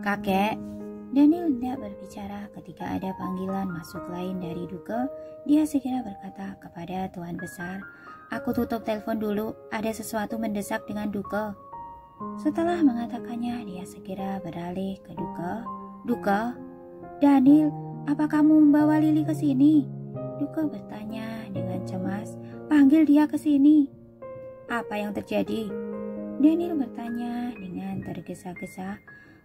Kakek. Daniel hendak berbicara ketika ada panggilan masuk lain dari Duke. Dia segera berkata kepada Tuan Besar, "Aku tutup telepon dulu, ada sesuatu mendesak dengan Duke." Setelah mengatakannya, dia segera beralih ke Duke. "Duke, Daniel, apa kamu membawa Lily ke sini?" Duke bertanya dengan cemas. "Panggil dia ke sini." "Apa yang terjadi?" Daniel bertanya dengan tergesa-gesa.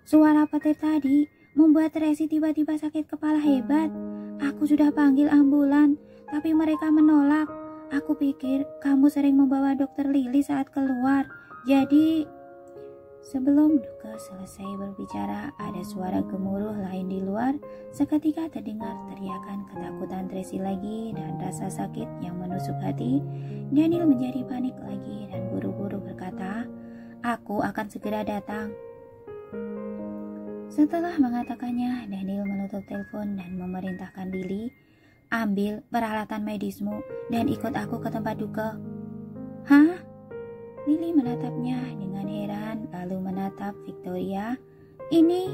"Suara petir tadi membuat Tracy tiba-tiba sakit kepala hebat. Aku sudah panggil ambulan, tapi mereka menolak. Aku pikir kamu sering membawa dokter Lily saat keluar. Jadi..." Sebelum Duke selesai berbicara, ada suara gemuruh lain di luar. Seketika terdengar teriakan ketakutan Tracy lagi dan rasa sakit yang menusuk hati. Daniel menjadi panik lagi dan buru-buru berkata, "Aku akan segera datang." Setelah mengatakannya, Daniel menutup telepon dan memerintahkan Lily, "Ambil peralatan medismu dan ikut aku ke tempat Duke." "Hah?" Lily menatapnya dengan heran lalu menatap Victoria. "Ini,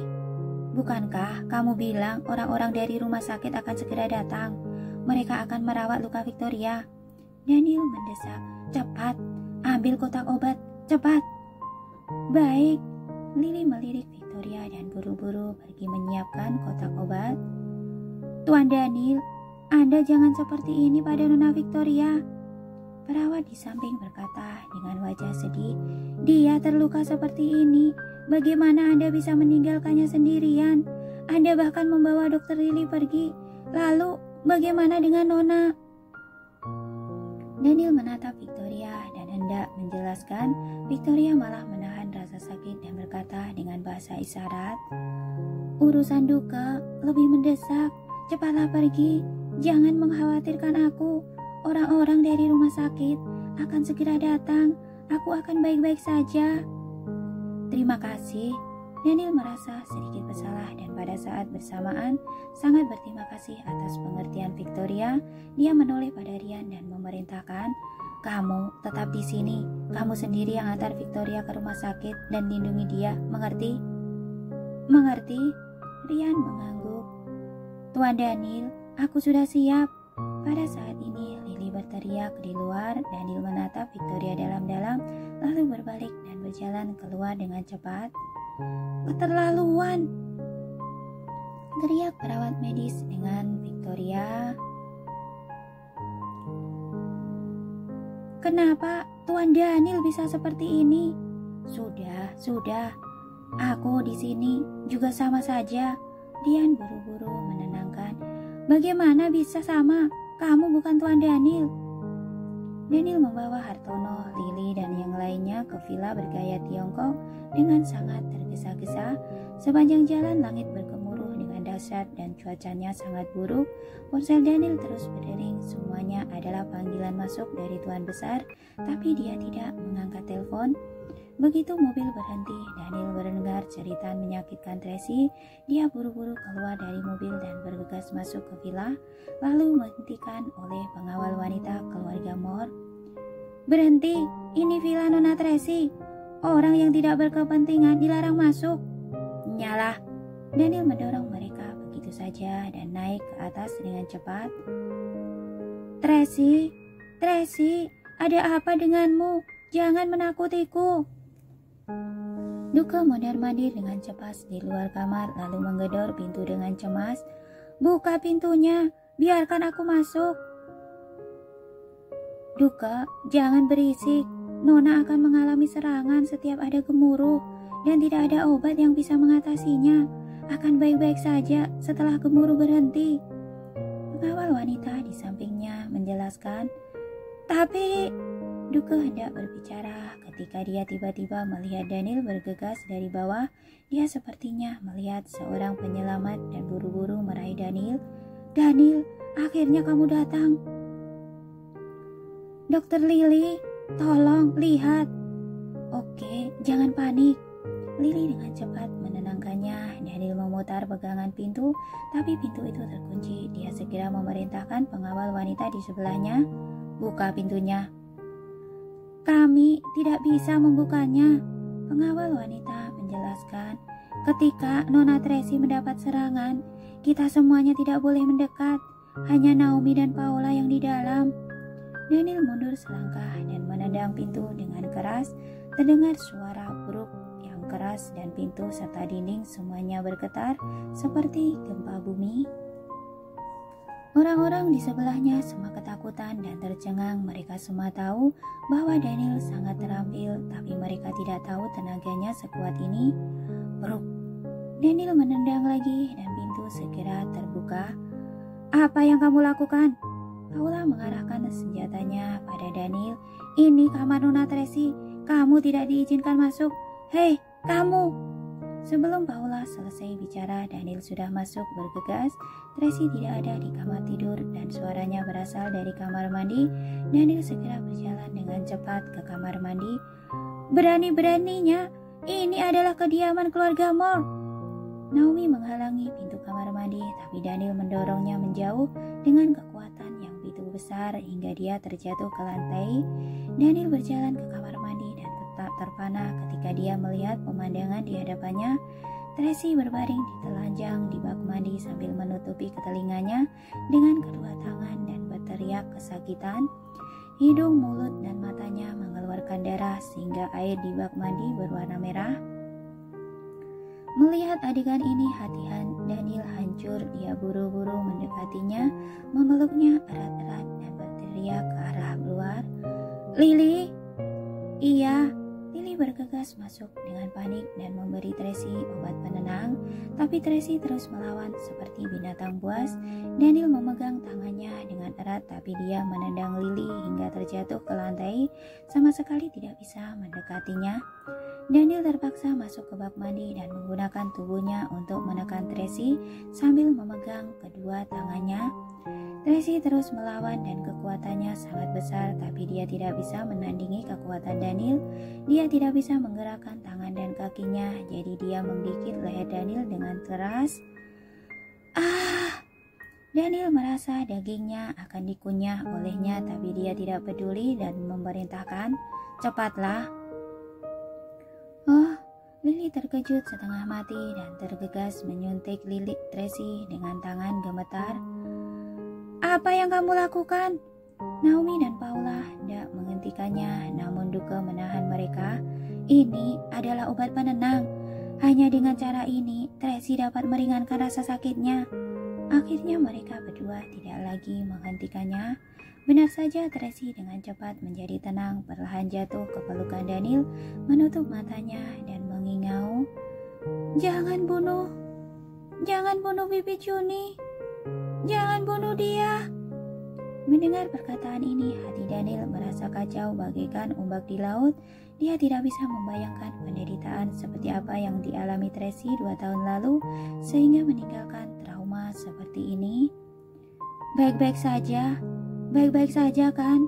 bukankah kamu bilang orang-orang dari rumah sakit akan segera datang? Mereka akan merawat luka Victoria." Daniel mendesak, "Cepat, ambil kotak obat, cepat." "Baik." Lily melirik Victoria dan buru-buru pergi menyiapkan kotak obat. "Tuan Daniel, Anda jangan seperti ini pada Nona Victoria." Perawat di samping berkata dengan wajah sedih, "Dia terluka seperti ini. Bagaimana Anda bisa meninggalkannya sendirian? Anda bahkan membawa dokter Lily pergi. Lalu bagaimana dengan Nona?" Daniel menatap Victoria dan hendak menjelaskan. Victoria malah menahan rasa sakit dan berkata dengan bahasa isyarat, "Urusan Duke lebih mendesak. Cepatlah pergi. Jangan mengkhawatirkan aku. Orang-orang dari rumah sakit akan segera datang. Aku akan baik-baik saja." "Terima kasih." Daniel merasa sedikit bersalah dan pada saat bersamaan sangat berterima kasih atas pengertian Victoria. Dia menoleh pada Ryan dan memerintahkan, "Kamu tetap di sini. Kamu sendiri yang antar Victoria ke rumah sakit dan lindungi dia, mengerti?" "Mengerti." Ryan mengangguk. "Tuan Daniel, aku sudah siap." Pada saat ini Lily berteriak di luar. Daniel menatap Victoria dalam-dalam lalu berbalik dan berjalan keluar dengan cepat. "Keterlaluan!" teriak perawat medis dengan Victoria. "Kenapa Tuan Daniel bisa seperti ini?" Sudah. Aku di sini juga sama saja." Dian buru-buru menenangkan. "Bagaimana bisa sama? Kamu bukan Tuan Daniel." Daniel membawa Hartono, Lily, dan yang lainnya ke villa bergaya Tiongkok dengan sangat tergesa-gesa. Sepanjang jalan langit bergemuruh dengan dahsyat dan cuacanya sangat buruk. Ponsel Daniel terus berdering. Semuanya adalah panggilan masuk dari Tuan Besar, tapi dia tidak mengangkat telepon. Begitu mobil berhenti, Daniel mendengar cerita menyakitkan Tracy. Dia buru-buru keluar dari mobil dan bergegas masuk ke villa, lalu menghentikan oleh pengawal wanita keluarga Moore. "Berhenti, ini villa Nona Tracy. Orang yang tidak berkepentingan dilarang masuk." "Nyalah." Daniel mendorong mereka begitu saja dan naik ke atas dengan cepat. Tracy, ada apa denganmu? Jangan menakutiku." Duke mondar-mandir dengan cepat di luar kamar lalu menggedor pintu dengan cemas. "Buka pintunya, biarkan aku masuk." "Duke, jangan berisik. Nona akan mengalami serangan setiap ada gemuruh dan tidak ada obat yang bisa mengatasinya. Akan baik-baik saja setelah gemuruh berhenti." Pengawal wanita di sampingnya menjelaskan. "Tapi..." Duke hendak berbicara ketika dia tiba-tiba melihat Daniel bergegas dari bawah. Dia sepertinya melihat seorang penyelamat dan buru-buru meraih Daniel. "Daniel, akhirnya kamu datang." "Dokter Lily, tolong lihat." "Oke, jangan panik." Lily dengan cepat menenangkannya. Daniel memutar pegangan pintu, tapi pintu itu terkunci. Dia segera memerintahkan pengawal wanita di sebelahnya, "Buka pintunya." "Kami tidak bisa membukanya," pengawal wanita menjelaskan. Ketika Nona Tracy mendapat serangan, kita semuanya tidak boleh mendekat. Hanya Naomi dan Paula yang di dalam. Daniel mundur selangkah dan menendang pintu dengan keras. Terdengar suara buruk yang keras dan pintu serta dinding semuanya bergetar seperti gempa bumi. Orang-orang di sebelahnya semua ketakutan dan tercengang. Mereka semua tahu bahwa Daniel sangat terampil, tapi mereka tidak tahu tenaganya sekuat ini. Bruk. Daniel menendang lagi dan pintu segera terbuka. Apa yang kamu lakukan? Paula mengarahkan senjatanya pada Daniel. Ini kamar Nona Tracy. Kamu tidak diizinkan masuk. Hei, kamu! Sebelum Paula selesai bicara, Daniel sudah masuk bergegas. Tracy tidak ada di kamar tidur dan suaranya berasal dari kamar mandi. Daniel segera berjalan dengan cepat ke kamar mandi. Berani-beraninya, ini adalah kediaman keluarga Moore. Naomi menghalangi pintu kamar mandi, tapi Daniel mendorongnya menjauh dengan kekuatan yang begitu besar hingga dia terjatuh ke lantai. Daniel berjalan ke kamar mandi dan tak terpana ketika dia melihat pemandangan di hadapannya. Tracy berbaring di telanjang di bak mandi sambil menutupi telinganya dengan kedua tangan dan berteriak kesakitan. Hidung, mulut, dan matanya mengeluarkan darah sehingga air di bak mandi berwarna merah. Melihat adegan ini, hati Daniel hancur. Dia buru-buru mendekatinya, memeluknya erat-erat dan berteriak ke arah luar. Lily? Iya. Lily bergegas masuk dengan panik dan memberi Tracy obat penenang, tapi Tracy terus melawan seperti binatang buas. Daniel memegang tangannya dengan erat, tapi dia menendang Lily hingga terjatuh ke lantai, sama sekali tidak bisa mendekatinya. Daniel terpaksa masuk ke bak mandi dan menggunakan tubuhnya untuk menekan Tracy sambil memegang kedua tangannya. Tracy terus melawan dan kekuatannya sangat besar, tapi dia tidak bisa menandingi kekuatan Daniel. Dia tidak bisa menggerakkan tangan dan kakinya, jadi dia menggigit leher Daniel dengan keras. Daniel merasa dagingnya akan dikunyah olehnya, tapi dia tidak peduli dan memerintahkan, cepatlah. Lily terkejut setengah mati dan tergegas menyuntik Tracy dengan tangan gemetar. Apa yang kamu lakukan? Naomi dan Paula hendak menghentikannya, namun duka menahan mereka. Ini adalah obat penenang. Hanya dengan cara ini, Tracy dapat meringankan rasa sakitnya. Akhirnya mereka berdua tidak lagi menghentikannya. Benar saja, Tracy dengan cepat menjadi tenang, perlahan jatuh ke pelukan Daniel, menutup matanya dan mengingau. Jangan bunuh Bibi Juni. Jangan bunuh dia. Mendengar perkataan ini, hati Daniel merasa kacau bagaikan ombak di laut. Dia tidak bisa membayangkan penderitaan seperti apa yang dialami Tracy 2 tahun lalu, sehingga meninggalkan trauma seperti ini. Baik-baik saja kan?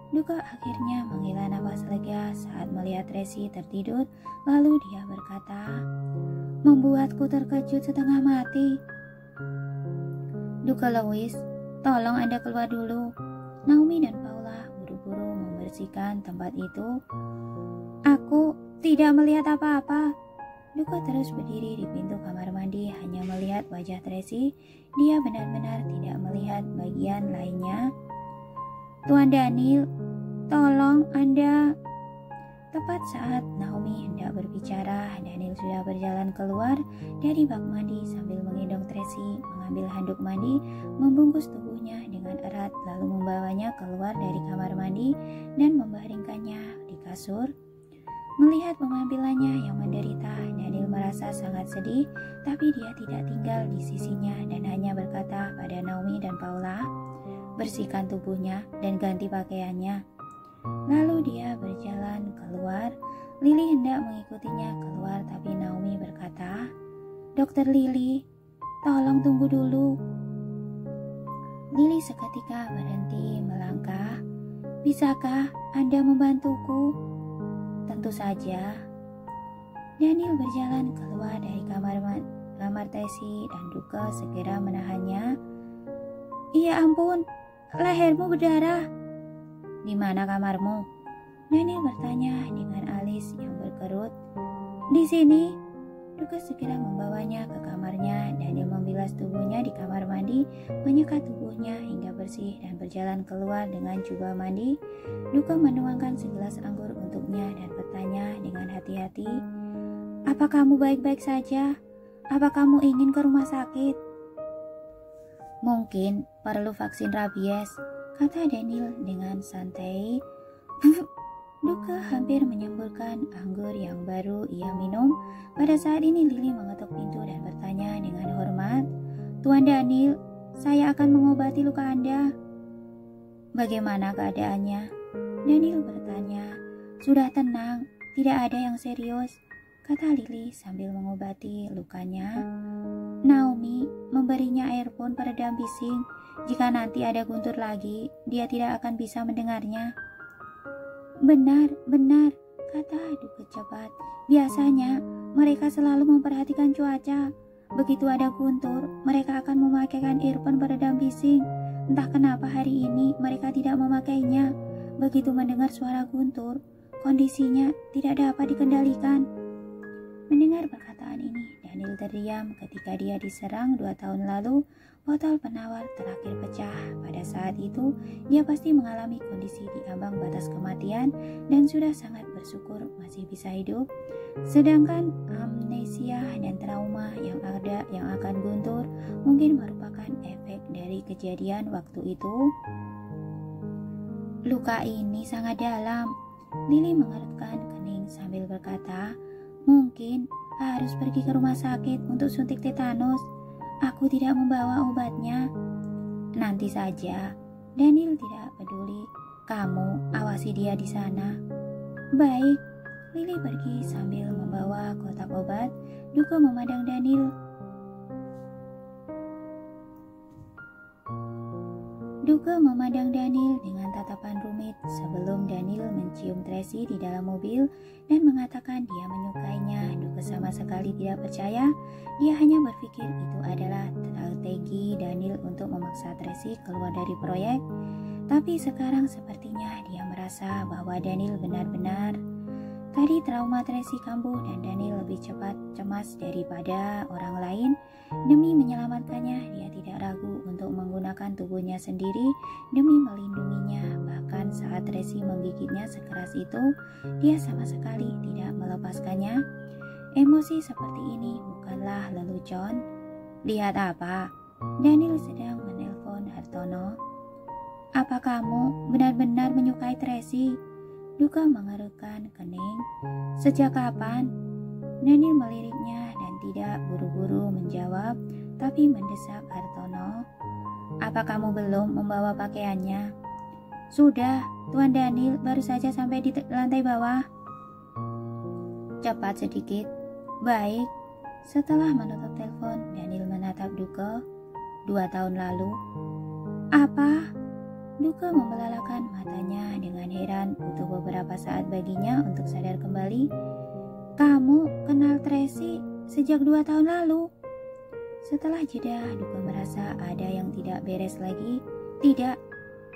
Duka akhirnya menghela nafas lega saat melihat Tracy tertidur, lalu dia berkata, membuatku terkejut setengah mati. Duka Louis, tolong Anda keluar dulu. Naomi dan Paula buru-buru membersihkan tempat itu. Aku tidak melihat apa-apa. Duka terus berdiri di pintu kamar mandi, hanya melihat wajah Tracy. Dia benar-benar tidak melihat bagian lainnya. Tuan Daniel, tolong Anda. Tepat saat Naomi hendak berbicara, Daniel sudah berjalan keluar dari bak mandi sambil menggendong Tracy, mengambil handuk mandi, membungkus tubuhnya dengan erat, lalu membawanya keluar dari kamar mandi dan membaringkannya di kasur. Melihat pengambilannya yang menderita, Daniel merasa sangat sedih, tapi dia tidak tinggal di sisinya dan hanya berkata pada Naomi dan Paula, bersihkan tubuhnya dan ganti pakaiannya. Lalu dia berjalan keluar. Lily hendak mengikutinya keluar, tapi Naomi berkata, Dokter Lily, tolong tunggu dulu. Lily seketika berhenti melangkah. Bisakah Anda membantuku? Tentu saja. Daniel berjalan keluar dari kamar Tracy dan Duka segera menahannya. Ya ampun, lehermu berdarah. Di mana kamarmu? Daniel bertanya dengan alis yang berkerut. Di sini. Duka segera membawanya ke kamarnya. Daniel membilas tubuhnya di kamar mandi, menyekat tubuhnya hingga bersih dan berjalan keluar dengan jubah mandi. Duka menuangkan segelas anggur untuknya dan bertanya dengan hati-hati, "Apa kamu baik-baik saja? Apa kamu ingin ke rumah sakit?" "Mungkin perlu vaksin rabies," kata Daniel dengan santai. Duka hampir menyemburkan anggur yang baru ia minum. Pada saat ini Lily mengetuk pintu dan bertanya dengan hormat, "Tuan Daniel, saya akan mengobati luka Anda." "Bagaimana keadaannya?" Daniel bertanya. "Sudah tenang, tidak ada yang serius," kata Lily sambil mengobati lukanya. "Naomi memberinya earphone peredam bising. Jika nanti ada guntur lagi, dia tidak akan bisa mendengarnya." Benar, kata Duka cepat. "Biasanya mereka selalu memperhatikan cuaca. Begitu ada guntur, mereka akan memakaikan earphone peredam bising. Entah kenapa hari ini mereka tidak memakainya. Begitu mendengar suara guntur, kondisinya tidak dapat dikendalikan." Mendengar perkataan ini, Daniel terdiam. Ketika dia diserang 2 tahun lalu, botol penawar terakhir pecah. Pada saat itu, dia pasti mengalami kondisi di ambang batas kematian dan sudah sangat bersyukur masih bisa hidup. Sedangkan amnesia dan trauma yang akan guntur mungkin merupakan efek dari kejadian waktu itu. "Luka ini sangat dalam," Lily mengerutkan kening sambil berkata, "Mungkin harus pergi ke rumah sakit untuk suntik tetanus. Aku tidak membawa obatnya." "Nanti saja." Daniel tidak peduli. "Kamu awasi dia di sana." "Baik." Lily pergi sambil membawa kotak obat. Duka memandang Daniel. Dengan tatapan rumit sebelum Daniel mencium Tracy di dalam mobil dan mengatakan dia menyukainya. Duka sama sekali tidak percaya. Dia hanya berpikir itu adalah strategi Daniel untuk memaksa Tracy keluar dari proyek. Tapi sekarang sepertinya dia merasa bahwa Daniel benar-benar. Tadi trauma Tracy kambuh dan Daniel lebih cepat cemas daripada orang lain. Demi menyelamatkannya, dia tidak ragu untuk menggunakan tubuhnya sendiri demi melindunginya. Bahkan saat Tracy menggigitnya sekeras itu, dia sama sekali tidak melepaskannya. Emosi seperti ini bukanlah lelucon. "Lihat apa?" Daniel sedang menelpon Hartono. "Apa kamu benar-benar menyukai Tracy?" Duka mengerutkan kening. "Sejak kapan?" Daniel meliriknya dan tidak buru-buru menjawab, tapi mendesak Hartono. "Apa kamu belum membawa pakaiannya?" "Sudah, Tuan Daniel baru saja sampai di lantai bawah." "Cepat sedikit." "Baik." Setelah menutup telepon, Daniel menatap Duka. 2 tahun lalu. "Apa?" Duka membelalakan matanya dengan heran. Butuh beberapa saat baginya untuk sadar kembali. "Kamu kenal Tracy sejak 2 tahun lalu?" Setelah jeda, Duka merasa ada yang tidak beres lagi. "Tidak,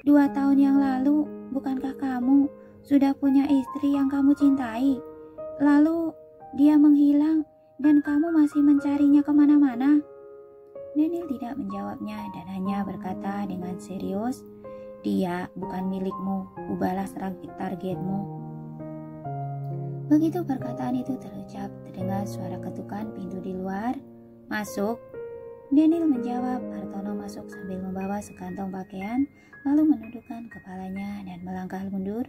2 tahun yang lalu, bukankah kamu sudah punya istri yang kamu cintai? Lalu dia menghilang dan kamu masih mencarinya kemana-mana?" Daniel tidak menjawabnya dan hanya berkata dengan serius, "Dia bukan milikmu, ubahlah targetmu." Begitu perkataan itu terucap, terdengar suara ketukan pintu di luar. "Masuk." Daniel menjawab. Hartono masuk sambil membawa sekantong pakaian, lalu menundukkan kepalanya dan melangkah mundur.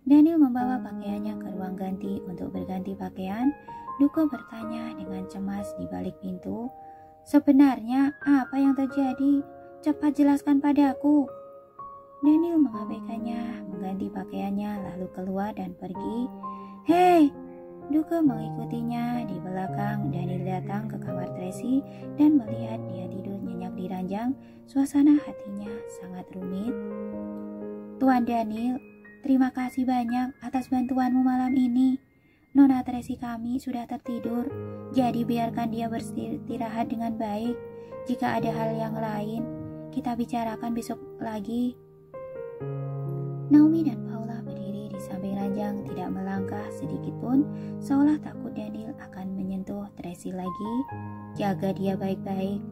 Daniel membawa pakaiannya ke ruang ganti untuk berganti pakaian. Duka bertanya dengan cemas di balik pintu, "Sebenarnya apa yang terjadi? Cepat jelaskan padaku." Daniel mengabaikannya, mengganti pakaiannya, lalu keluar dan pergi. "Hei!" Duka mengikutinya di belakang. Daniel datang ke kamar Tracy dan melihat dia tidur nyenyak di ranjang. Suasana hatinya sangat rumit. "Tuan Daniel, terima kasih banyak atas bantuanmu malam ini. Nona Tracy kami sudah tertidur, jadi biarkan dia beristirahat dengan baik. Jika ada hal yang lain, kita bicarakan besok lagi." Naomi dan Paula berdiri di samping samping ranjang tidak melangkah sedikit pun, seolah takut Daniel akan menyentuh Tracy lagi. Jaga dia baik-baik.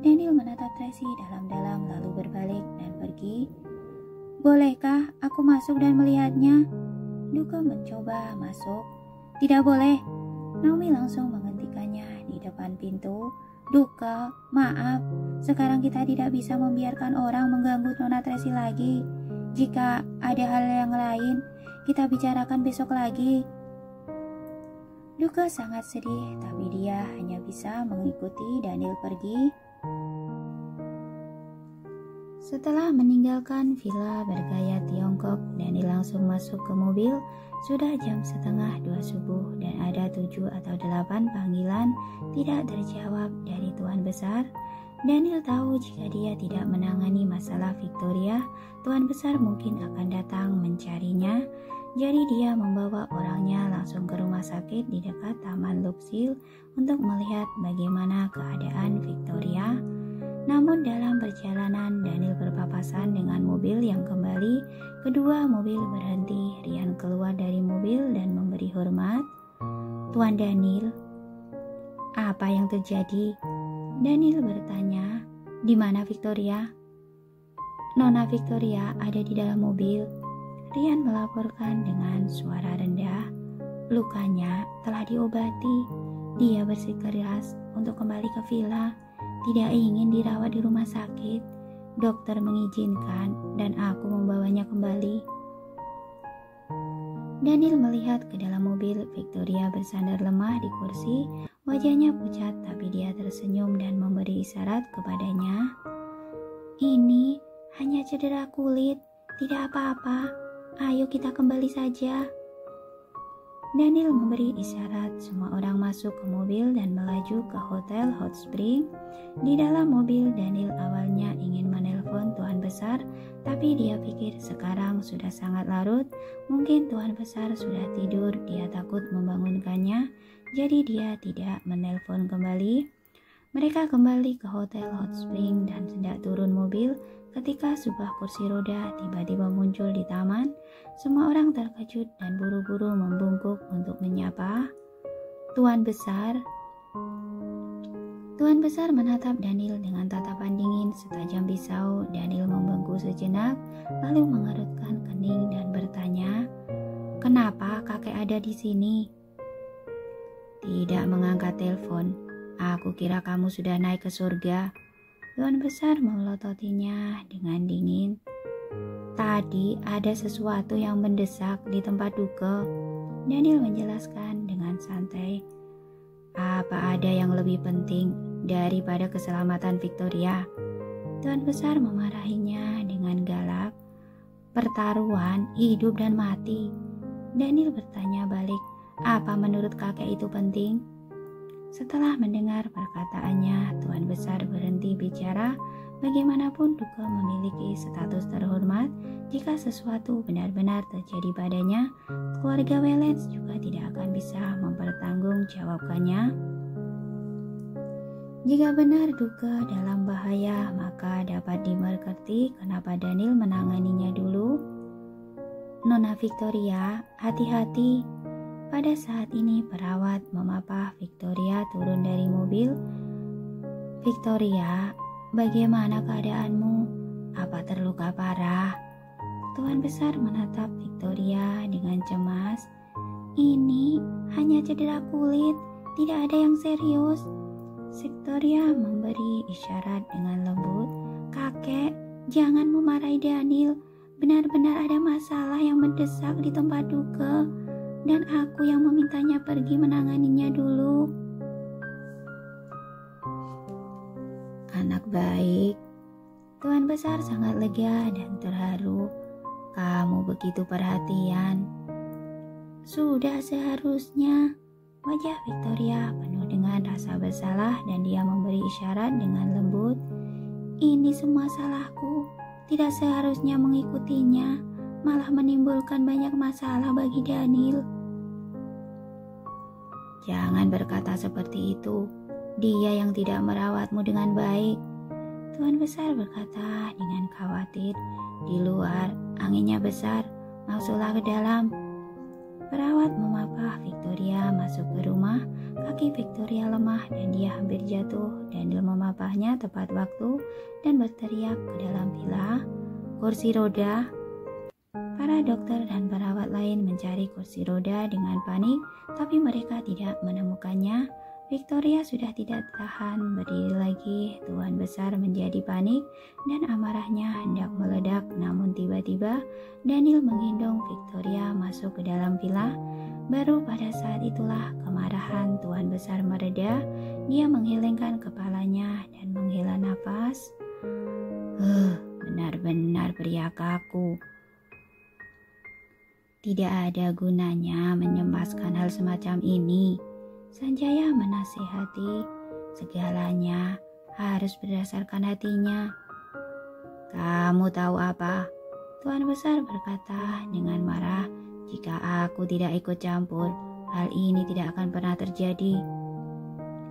Daniel menatap Tracy dalam-dalam lalu berbalik dan pergi. Bolehkah aku masuk dan melihatnya? Duke mencoba masuk. Tidak boleh. Naomi langsung menghentikannya di depan pintu. Duke, maaf. Sekarang kita tidak bisa membiarkan orang mengganggu Nona Tracy lagi. Jika ada hal yang lain, kita bicarakan besok lagi. Duke sangat sedih, tapi dia hanya bisa mengikuti Daniel pergi. Setelah meninggalkan villa bergaya Tiongkok, Daniel langsung masuk ke mobil. Sudah jam 1:30 subuh dan ada 7 atau 8 panggilan tidak terjawab dari Tuan Besar. Daniel tahu jika dia tidak menangani masalah Victoria, Tuan Besar mungkin akan datang mencarinya. Jadi dia membawa orangnya langsung ke rumah sakit di dekat Taman Luxil untuk melihat bagaimana keadaan Victoria. Namun dalam perjalanan Daniel berpapasan dengan mobil yang kembali. Kedua mobil berhenti. Rian keluar dari mobil dan memberi hormat. Tuan Daniel, apa yang terjadi? Daniel bertanya. Di mana Victoria? Nona Victoria ada di dalam mobil. Rian melaporkan dengan suara rendah. Lukanya telah diobati. Dia bersikeras untuk kembali ke villa. Tidak ingin dirawat di rumah sakit. Dokter mengizinkan dan aku membawanya kembali. Daniel melihat ke dalam mobil. Victoria bersandar lemah di kursi. Wajahnya pucat, tapi dia tersenyum dan memberi isyarat kepadanya. Ini hanya cedera kulit, tidak apa-apa. Ayo kita kembali saja. Daniel memberi isyarat. Semua orang masuk ke mobil dan melaju ke Hotel Hot Spring. Di dalam mobil, Daniel awalnya ingin menelpon Tuan Besar, tapi dia pikir sekarang sudah sangat larut. Mungkin Tuan Besar sudah tidur, dia takut membangunkannya. Jadi dia tidak menelpon kembali. Mereka kembali ke Hotel Hot Spring dan hendak turun mobil ketika sebuah kursi roda tiba-tiba muncul di taman. Semua orang terkejut dan buru-buru membungkuk untuk menyapa. Tuan Besar. Tuan Besar menatap Daniel dengan tatapan dingin setajam pisau. Daniel membengkuk sejenak, lalu mengerutkan kening dan bertanya, kenapa kakek ada di sini? Tidak mengangkat telepon. Aku kira kamu sudah naik ke surga. Tuan Besar melototinya dengan dingin. Tadi ada sesuatu yang mendesak di tempat Duke. Daniel menjelaskan dengan santai. Apa ada yang lebih penting daripada keselamatan Victoria? Tuan Besar memarahinya dengan galak. Pertaruhan hidup dan mati. Daniel bertanya balik. Apa menurut kakek itu penting? Setelah mendengar perkataannya, Tuan Besar berhenti bicara. Bagaimanapun Duke memiliki status terhormat. Jika sesuatu benar-benar terjadi padanya, keluarga Wellens juga tidak akan bisa mempertanggungjawabkannya. Jika benar Duke dalam bahaya, maka dapat dimengerti kenapa Daniel menanganinya dulu. Nona Victoria, hati-hati. Pada saat ini perawat memapah Victoria turun dari mobil. Victoria, bagaimana keadaanmu? Apa terluka parah? Tuan Besar menatap Victoria dengan cemas. Ini hanya cedera kulit, tidak ada yang serius. Victoria memberi isyarat dengan lembut. Kakek, jangan memarahi Daniel. Benar-benar ada masalah yang mendesak di tempat Duke. Dan aku yang memintanya pergi menanganinya dulu. Anak baik. Tuan Besar sangat lega dan terharu. Kamu begitu perhatian. Sudah seharusnya. Wajah Victoria penuh dengan rasa bersalah dan dia memberi isyarat dengan lembut. Ini semua salahku. Tidak seharusnya mengikutinya. Malah menimbulkan banyak masalah bagi Daniel. Jangan berkata seperti itu. Dia yang tidak merawatmu dengan baik. Tuan Besar berkata dengan khawatir. Di luar, anginnya besar. Masuklah ke dalam. Perawat memapah Victoria masuk ke rumah. Kaki Victoria lemah dan dia hampir jatuh. Daniel memapahnya tepat waktu dan berteriak ke dalam villa, "Kursi roda!" Para dokter dan perawat lain mencari kursi roda dengan panik, tapi mereka tidak menemukannya. Victoria sudah tidak tahan berdiri lagi. Tuan besar menjadi panik dan amarahnya hendak meledak, namun tiba-tiba Daniel menggendong Victoria masuk ke dalam villa. Baru pada saat itulah kemarahan tuan besar mereda. Dia menggelengkan kepalanya dan menghela nafas. Benar-benar pria kaku. Tidak ada gunanya menyembaskan hal semacam ini. Sanjaya menasihati, segalanya harus berdasarkan hatinya. Kamu tahu apa? Tuan besar berkata dengan marah, jika aku tidak ikut campur, hal ini tidak akan pernah terjadi.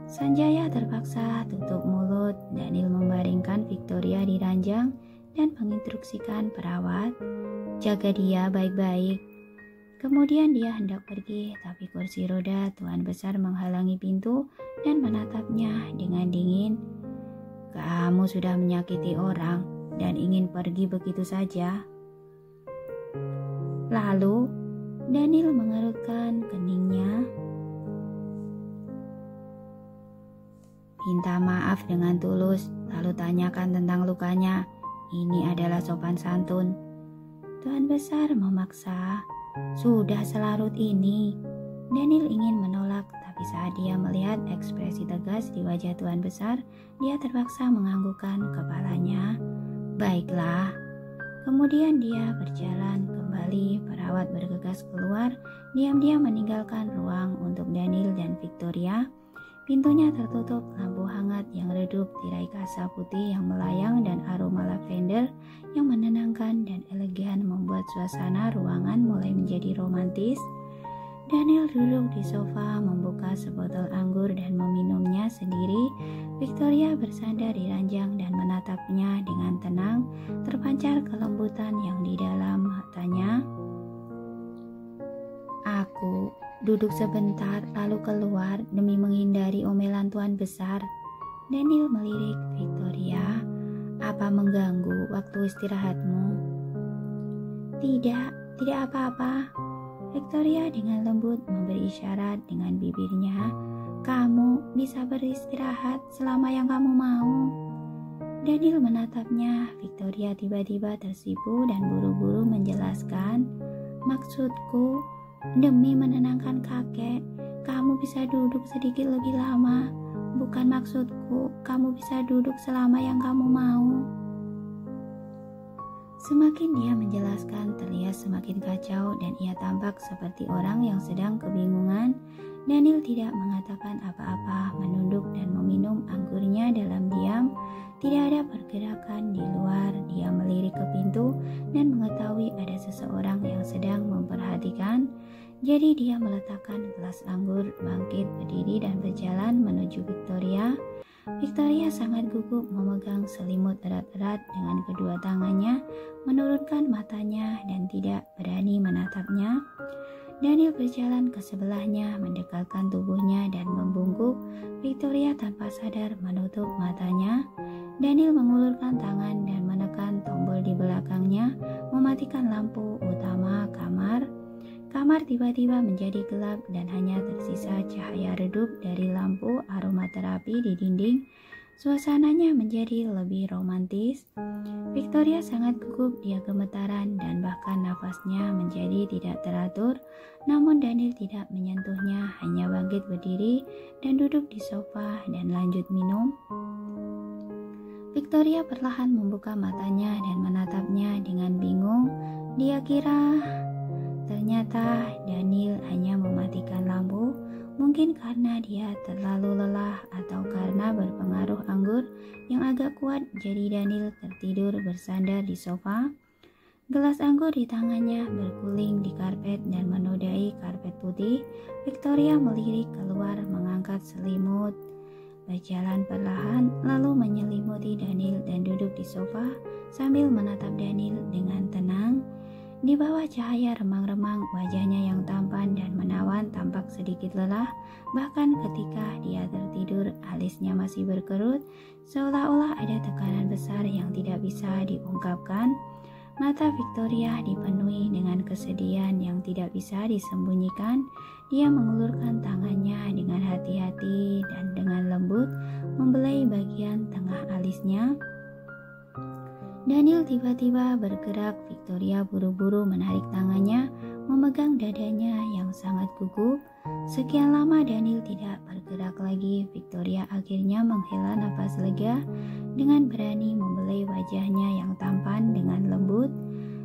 Sanjaya terpaksa tutup mulut. Daniel membaringkan Victoria di ranjang dan menginstruksikan perawat, jaga dia baik-baik. Kemudian dia hendak pergi, tapi kursi roda tuan besar menghalangi pintu dan menatapnya dengan dingin. Kamu sudah menyakiti orang dan ingin pergi begitu saja. Lalu Daniel mengerutkan keningnya. Minta maaf dengan tulus, lalu tanyakan tentang lukanya. Ini adalah sopan santun. Tuan besar memaksa. Sudah selarut ini. Daniel ingin menolak, tapi saat dia melihat ekspresi tegas di wajah tuan besar, dia terpaksa menganggukkan kepalanya. Baiklah. Kemudian dia berjalan kembali. Perawat bergegas keluar, diam-diam meninggalkan ruang untuk Daniel dan Victoria. Pintunya tertutup, lampu hangat yang redup, tirai kasa putih yang melayang, dan aroma lavender yang menenangkan dan elegan membuat suasana ruangan mulai menjadi romantis. Daniel duduk di sofa, membuka sebotol anggur dan meminumnya sendiri. Victoria bersandar di ranjang dan menatapnya dengan tenang, terpancar kelembutan yang di dalam matanya. Aku duduk sebentar lalu keluar demi menghindari omelan tuan besar. Daniel melirik Victoria. Apa mengganggu waktu istirahatmu? Tidak apa-apa. Victoria dengan lembut memberi isyarat dengan bibirnya. Kamu bisa beristirahat selama yang kamu mau. Daniel menatapnya. Victoria tiba-tiba tersipu dan buru-buru menjelaskan. Maksudku, demi menenangkan kakek, kamu bisa duduk sedikit lebih lama. Bukan maksudku, kamu bisa duduk selama yang kamu mau. Semakin dia menjelaskan, terlihat semakin kacau dan ia tampak seperti orang yang sedang kebingungan. Daniel tidak mengatakan apa-apa, menunduk dan meminum anggurnya dalam diam. Tidak ada pergerakan di luar. Dia melirik ke pintu dan mengetahui ada seseorang yang sedang memperhatikan. Jadi dia meletakkan gelas anggur, bangkit, berdiri dan berjalan menuju Victoria. Victoria sangat gugup memegang selimut erat-erat dengan kedua tangannya, menurunkan matanya dan tidak berani menatapnya. Daniel berjalan ke sebelahnya, mendekatkan tubuhnya dan membungkuk. Victoria tanpa sadar menutup matanya. Daniel mengulurkan tangan dan menekan tombol di belakangnya, mematikan lampu utama kamar. Kamar tiba-tiba menjadi gelap dan hanya tersisa cahaya redup dari lampu aromaterapi di dinding. Suasananya menjadi lebih romantis. Victoria sangat gugup, dia gemetaran dan bahkan nafasnya menjadi tidak teratur. Namun Daniel tidak menyentuhnya, hanya bangkit berdiri dan duduk di sofa dan lanjut minum. Victoria perlahan membuka matanya dan menatapnya dengan bingung. Dia kira ternyata Daniel hanya mematikan lampu, mungkin karena dia terlalu lelah atau karena berpengaruh anggur yang agak kuat, jadi Daniel tertidur bersandar di sofa. Gelas anggur di tangannya berguling di karpet dan menodai karpet putih. Victoria melirik keluar mengangkat selimut, berjalan perlahan lalu menyelimuti Daniel dan duduk di sofa sambil menatap Daniel dengan tenang. Di bawah cahaya remang-remang, wajahnya yang tampan dan menawan tampak sedikit lelah. Bahkan ketika dia tertidur, alisnya masih berkerut, seolah-olah ada tekanan besar yang tidak bisa diungkapkan. Mata Victoria dipenuhi dengan kesedihan yang tidak bisa disembunyikan. Dia mengulurkan tangannya dengan hati-hati dan dengan lembut membelai bagian tengah alisnya. Daniel tiba-tiba bergerak. Victoria buru-buru menarik tangannya, memegang dadanya yang sangat gugup. Sekian lama Daniel tidak bergerak lagi. Victoria akhirnya menghela napas lega dengan berani membelai wajahnya yang tampan dengan lembut.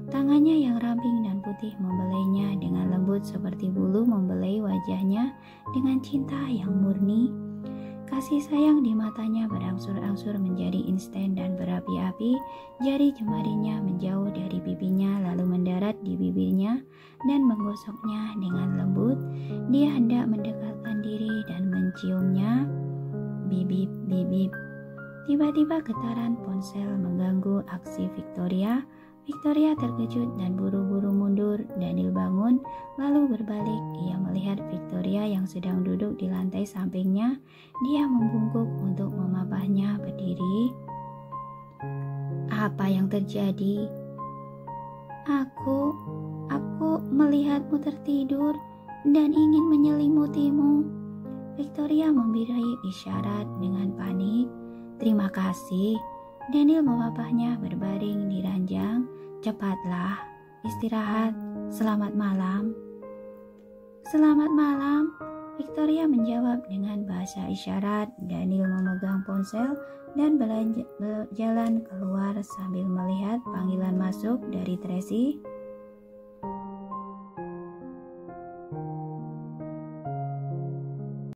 Tangannya yang ramping dan putih membelainya dengan lembut seperti bulu membelai wajahnya dengan cinta yang murni. Kasih sayang di matanya berangsur-angsur menjadi instan dan berapi-api. Jari jemarinya menjauh dari pipinya lalu mendarat di bibirnya dan menggosoknya dengan lembut. Dia hendak mendekatkan diri dan menciumnya. Bibip, bibip. Tiba-tiba getaran ponsel mengganggu aksi Victoria. Victoria terkejut dan buru-buru mundur. Daniel bangun, lalu berbalik. Ia melihat Victoria yang sedang duduk di lantai sampingnya. Dia membungkuk untuk memapahnya berdiri. Apa yang terjadi? Aku melihatmu tertidur dan ingin menyelimutimu. Victoria memberi isyarat dengan panik. Terima kasih. Daniel memapahnya berbaring di ranjang. Cepatlah, istirahat. Selamat malam. Selamat malam. Victoria menjawab dengan bahasa isyarat. Daniel memegang ponsel dan berjalan keluar sambil melihat panggilan masuk dari Tracy.